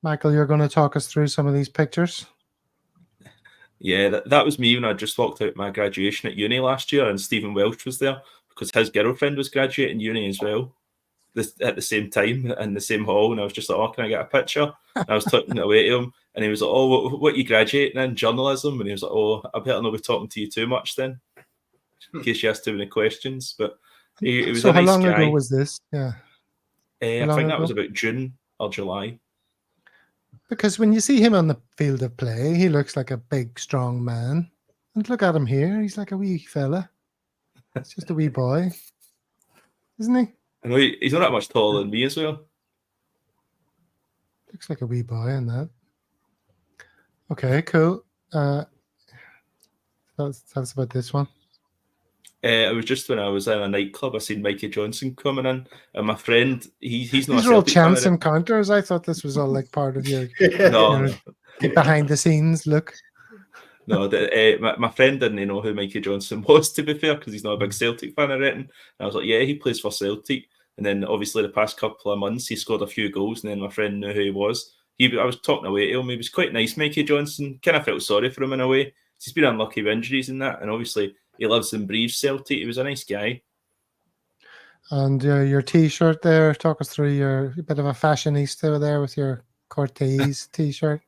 Michael, you're going to talk us through some of these pictures. Yeah, that was me when I just walked out my graduation at uni last year, and Stephen Welsh was there because his girlfriend was graduating uni as well at the same time in the same hall. And I was just like, oh, can I get a picture? And I was talking away to him, and he was like, oh, what are you graduating in? Journalism? And he was like, oh, I better not be talking to you too much then, in case you asked too many questions. But he was so a nice guy. How long ago was this? Yeah. I think that was about June or July. Because when you see him on the field of play, he looks like a big, strong man. And look at him here. He's like a wee fella. It's just a wee boy. Isn't he? I know he's not that much taller than me as well. Looks like a wee boy in that. Okay, cool. That's about this one. It was just when I was in a nightclub, I seen Mikey Johnston coming in, and my friend, he's not. These are all chance encounters. I thought this was all like part of your behind the scenes look. No, my friend didn't know who Mikey Johnston was, to be fair, because he's not a big Celtic fan, I reckon. And I was like, yeah, he plays for Celtic. And then obviously the past couple of months, he scored a few goals, and then my friend knew who he was. I was talking away to him. He was quite nice, Mikey Johnston. Kind of felt sorry for him in a way. He's been unlucky with injuries and that, and obviously he lives and breathes Celtic. He was a nice guy. And your T-shirt there, talk us through your bit of a fashionista there with your Cortez T-shirt.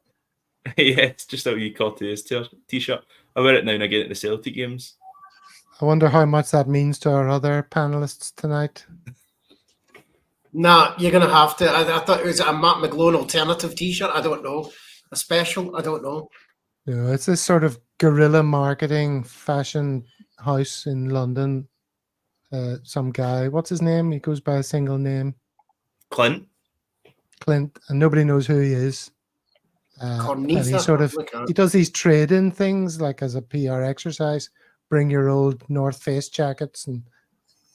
Yeah, it's just a wee Cortez T-shirt. I wear it now and again at the Celtic games. I wonder how much that means to our other panellists tonight. Nah, you're going to have to. I thought it was a Matt McGlone alternative T-shirt. I don't know. A special? I don't know. Yeah, it's this sort of guerrilla marketing fashion house in London. Some guy, what's his name? He goes by a single name. Clint, and nobody knows who he is. And he does these trade-in things like as a PR exercise. Bring your old North Face jackets and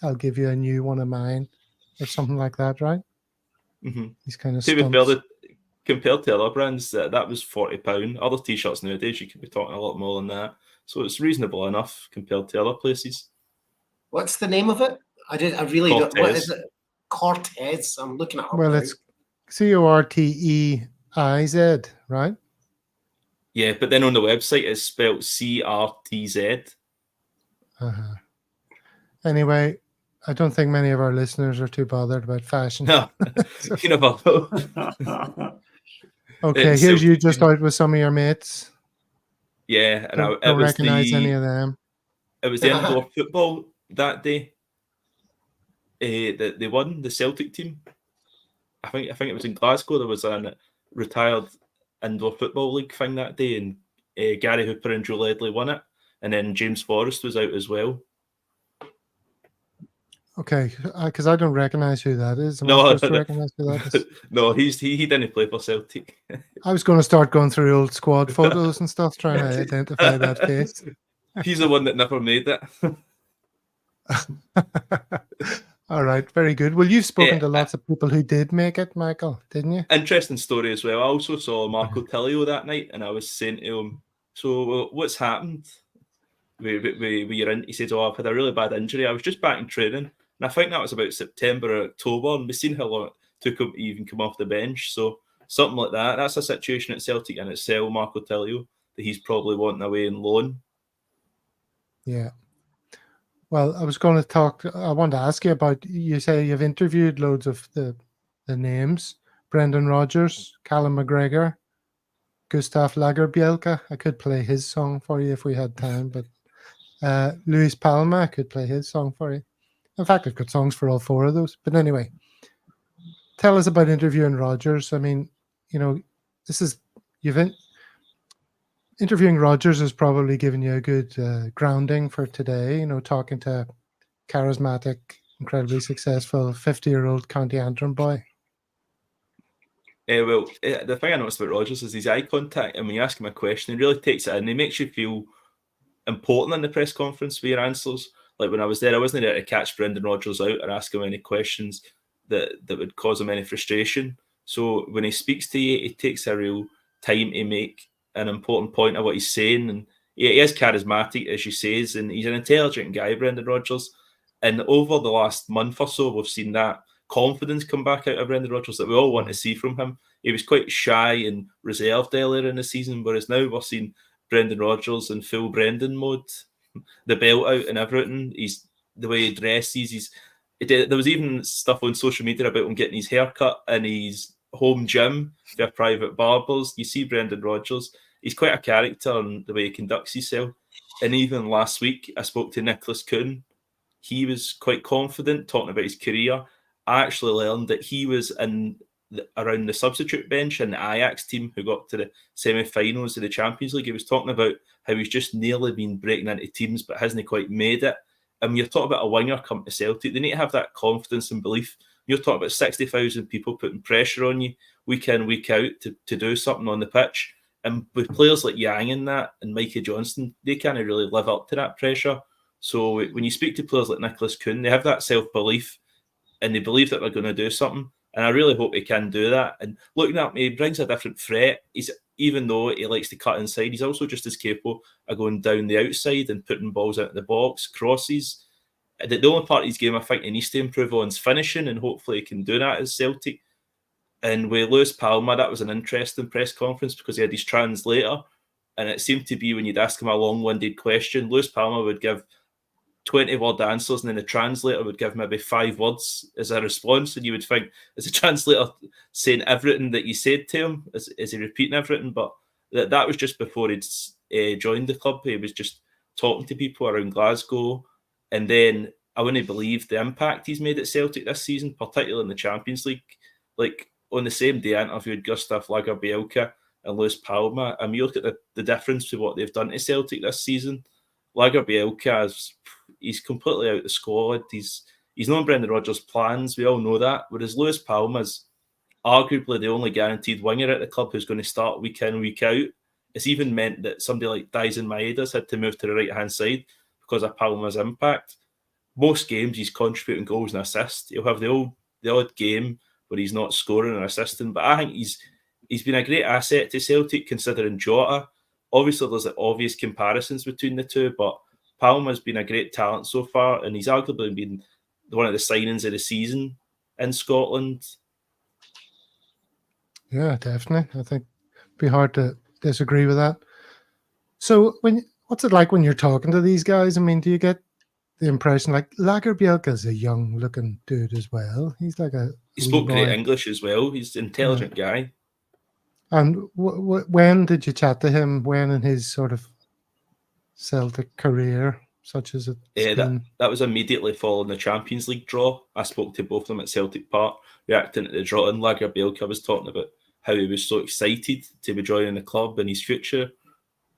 I'll give you a new one of mine or something like that, right? Mm-hmm. These kind of compared to other brands, that was £40. Other T-shirts nowadays, you could be talking a lot more than that. So it's reasonable enough compared to other places. What's the name of it? I really don't. What is it? Cortez. I'm looking at it. Well, it's Corteiz, right? Yeah, but then on the website it's spelled CRTZ. Uh-huh. Anyway, I don't think many of our listeners are too bothered about fashion. No, you never know. Okay, here's you just out with some of your mates. Yeah, and I don't recognize any of them. It was the indoor football that day. They won, the Celtic team. I think it was in Glasgow. There was a retired indoor football league thing that day, and Gary Hooper and Joe Ledley won it, and then James Forrest was out as well. Okay, because I don't recognize who that is. No, I supposed to recognize who that is? No, he didn't play for Celtic. I was going to start going through old squad photos and stuff, trying to identify that face. He's the one that never made it. All right, very good. Well, you've spoken to lots of people who did make it, Michael, didn't you? Interesting story as well. I also saw Marco Tilio that night, and I was saying to him, so what's happened? He said, oh, I've had a really bad injury. I was just back in training, and I think that was about September or October, and we've seen how long it took him to even come off the bench. So something like that. That's a situation at Celtic in itself, Marco Tilio, that he's probably wanting away in loan. Yeah. Well, I wanted to ask you about, you say you've interviewed loads of the names. Brendan Rodgers, Callum McGregor, Gustav Lagerbielke. I could play his song for you if we had time, but Luis Palma, I could play his song for you. In fact, I've got songs for all four of those. But anyway, tell us about interviewing Rodgers. I mean, interviewing Rodgers has probably given you a good grounding for today, talking to charismatic, incredibly successful 50-year-old County Antrim boy. The thing I noticed about Rodgers is his eye contact, and when you ask him a question, he really takes it in. He makes you feel important in the press conference with your answers. Like when I was there, I wasn't there to catch Brendan Rodgers out or ask him any questions that would cause him any frustration. So when he speaks to you, he takes a real time to make an important point of what he's saying, and he is charismatic, as you say, and he's an intelligent guy, Brendan Rodgers. And over the last month or so, we've seen that confidence come back out of Brendan Rodgers that we all want to see from him. He was quite shy and reserved earlier in the season, whereas now we're seeing Brendan Rodgers in full Brendan mode. The belt out and everything. He's the way he dresses. There was even stuff on social media about him getting his hair cut in his home gym for private barbers. You see Brendan Rodgers. He's quite a character in the way he conducts himself. And even last week, I spoke to Kuhn. He was quite confident talking about his career. I actually learned that he was around the substitute bench in the Ajax team who got to the semi-finals of the Champions League. He was talking about how he's just nearly been breaking into teams but hasn't quite made it. And when you're talking about a winger coming to Celtic, they need to have that confidence and belief. You're talking about 60,000 people putting pressure on you week in, week out to do something on the pitch. And with players like Yang in that and Mikey Johnston, they can't really live up to that pressure. So when you speak to players like Kuhn, they have that self-belief and they believe that they're going to do something. And I really hope he can do that. And looking at me, he brings a different threat. Even though he likes to cut inside, he's also just as capable of going down the outside and putting balls into the box, crosses. The only part of his game I think he needs to improve on is finishing, and hopefully he can do that as Celtic. And with Lewis Palma, that was an interesting press conference because he had his translator, and it seemed to be when you'd ask him a long-winded question, Lewis Palma would give 20-word answers, and then the translator would give maybe 5 words as a response, and you would think, is the translator saying everything that you said to him? Is he repeating everything? But that was just before he'd joined the club. He was just talking to people around Glasgow, and then I wouldn't believe the impact he's made at Celtic this season, particularly in the Champions League. Like, on the same day, I interviewed Gustav Lagerbielke and Lewis Palma, and you look at the difference to what they've done to Celtic this season. Lagerbielke he's completely out of the squad. He's known Brendan Rodgers' plans. We all know that. Whereas Lewis Palma's arguably the only guaranteed winger at the club who's going to start week in, week out. It's even meant that somebody like Dyson Maeda's had to move to the right-hand side because of Palma's impact. Most games he's contributing goals and assists. He'll have the odd game where he's not scoring or assisting, but I think he's been a great asset to Celtic considering Jota. Obviously, there's obvious comparisons between the two, but Palma's been a great talent so far, and he's arguably been one of the signings of the season in Scotland. Yeah, definitely. I think it'd be hard to disagree with that. So, what's it like when you're talking to these guys? I mean, do you get the impression like Lagerbielke's a young-looking dude as well? He's like he spoke great English as well. He's an intelligent guy. And when did you chat to him? When in his sort of Celtic career, such as it? That was immediately following the Champions League draw. I spoke to both of them at Celtic Park, reacting to the draw. And Lagerbielke was talking about how he was so excited to be joining the club and his future.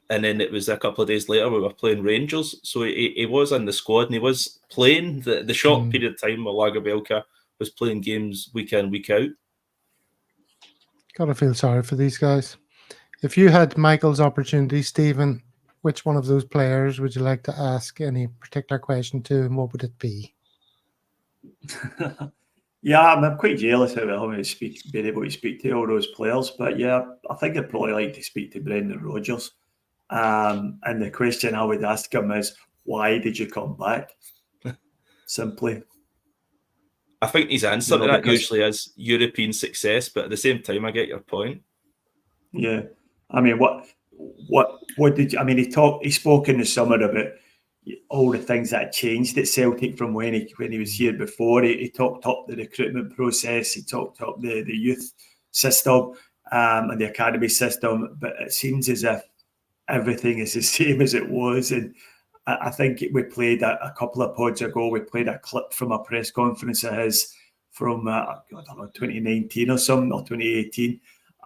And then it was a couple of days later we were playing Rangers. So he was in the squad and he was playing the short period of time where Lagerbielke was playing games week in, week out. Gotta feel sorry for these guys. If you had Michael's opportunity, Stephen, which one of those players would you like to ask any particular question to, and what would it be? Yeah, I'm quite jealous of having being able to speak to all those players. But yeah, I think I'd probably like to speak to Brendan Rodgers. And the question I would ask him is, why did you come back? Simply. I think his answer to that usually is European success, but at the same time, I get your point. Yeah, I mean, what did you? I mean, he spoke in the summer about all the things that had changed at Celtic from when he was here before. He talked up the recruitment process. He talked up the youth system and the academy system. But it seems as if everything is the same as it was. And I think we played a couple of pods ago. We played a clip from a press conference of his from I don't know 2019 or something, or 2018.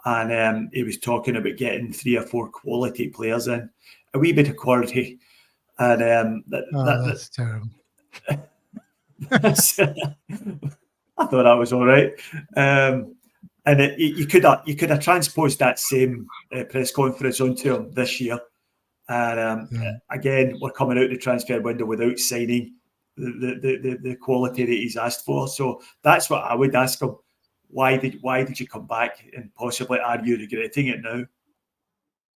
And he was talking about getting 3 or 4 quality players in, a wee bit of quality. And that's terrible. I thought that was all right. And you could have transposed that same press conference onto him this year. And again, we're coming out the transfer window without signing the quality that he's asked for. So that's what I would ask him. Why did you come back, and possibly are you regretting it now?